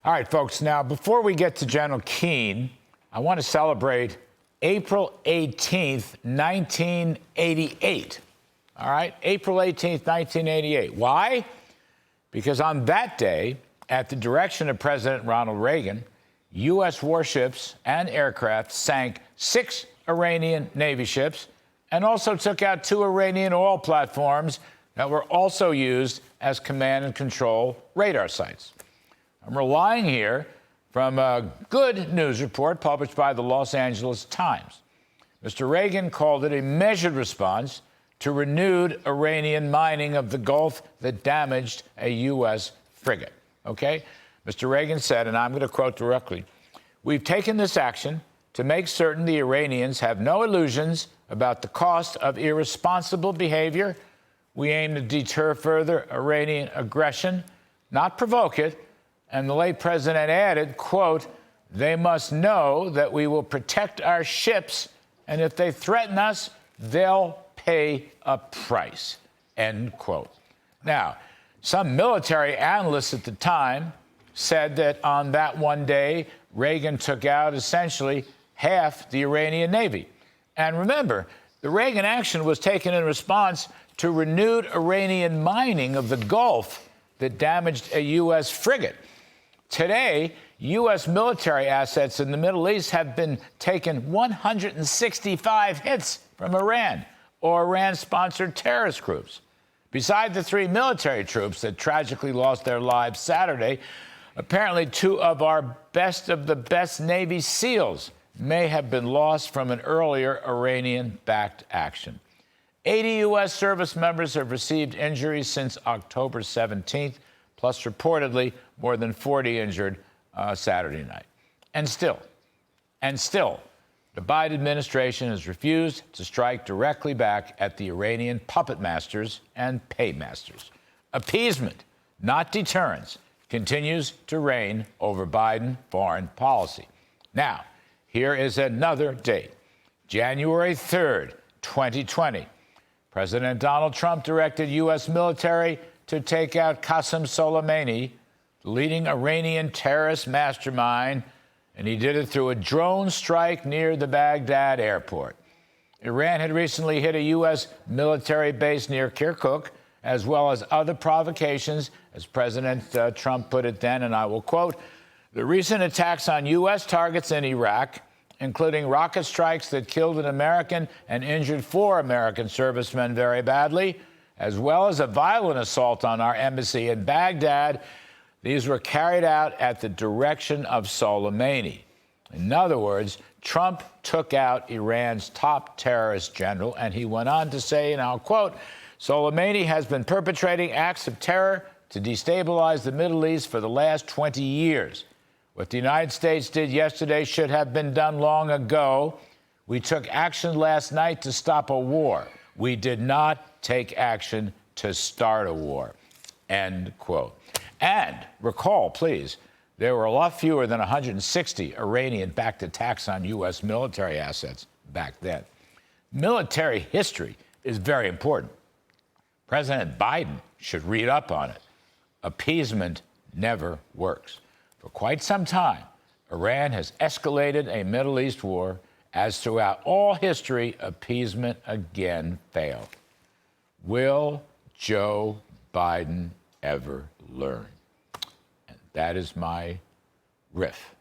All right, folks, now before we get to General Keane, I want to celebrate April 18th, 1988. All right, April 18th, 1988. Why? Because on that day, at the direction of President Ronald Reagan, U.S. warships and aircraft sank 6 Iranian Navy ships and also took out 2 Iranian oil platforms that were also used as command and control radar sites. I'm relying here from a good news report published by the Los Angeles Times. Mr. Reagan called it a measured response to renewed Iranian mining of the Gulf that damaged a U.S. frigate. Okay? Mr. Reagan said, and I'm going to quote directly, "We've taken this action to make certain the Iranians have no illusions about the cost of irresponsible behavior. We aim to deter further Iranian aggression, not provoke it." And the late president added, quote, "They must know that we will protect our ships, and if they threaten us, they'll pay a price," end quote. Now, some military analysts at the time said that on that one day, Reagan took out essentially half the Iranian Navy. And remember, the Reagan action was taken in response to renewed Iranian mining of the Gulf that damaged a U.S. frigate. Today, U.S. military assets in the Middle East have been taken 165 hits from Iran or Iran-sponsored terrorist groups. Beside the 3 military troops that tragically lost their lives Saturday, apparently 2 of our best of the best Navy SEALs may have been lost from an earlier Iranian-backed action. 80 U.S. service members have received injuries since October 17th, plus reportedly more than 40 injured Saturday night. And still, the Biden administration has refused to strike directly back at the Iranian puppet masters and paymasters. Appeasement, not deterrence, continues to reign over Biden foreign policy. Now, here is another date, January 3rd, 2020. President Donald Trump directed U.S. military to take out Qasem Soleimani, the leading Iranian terrorist mastermind, and he did it through a drone strike near the Baghdad airport. Iran had recently hit a U.S. military base near Kirkuk, as well as other provocations, as President Trump put it then, and I will quote, "The recent attacks on U.S. targets in Iraq, including rocket strikes that killed an American and injured 4 American servicemen very badly, as well as a violent assault on our embassy in Baghdad, these were carried out at the direction of Soleimani." In other words, Trump took out Iran's top terrorist general, and he went on to say, and I'll quote, "Soleimani has been perpetrating acts of terror to destabilize the Middle East for the last 20 years. What the United States did yesterday should have been done long ago. We took action last night to stop a war. We did not take action to start a war," end quote. And recall, please, there were a lot fewer than 160 Iranian-backed attacks on U.S. military assets back then. Military history is very important. President Biden should read up on it. Appeasement never works. For quite some time, Iran has escalated a Middle East war, as throughout all history, appeasement again failed. Will Joe Biden ever learn? And that is my riff.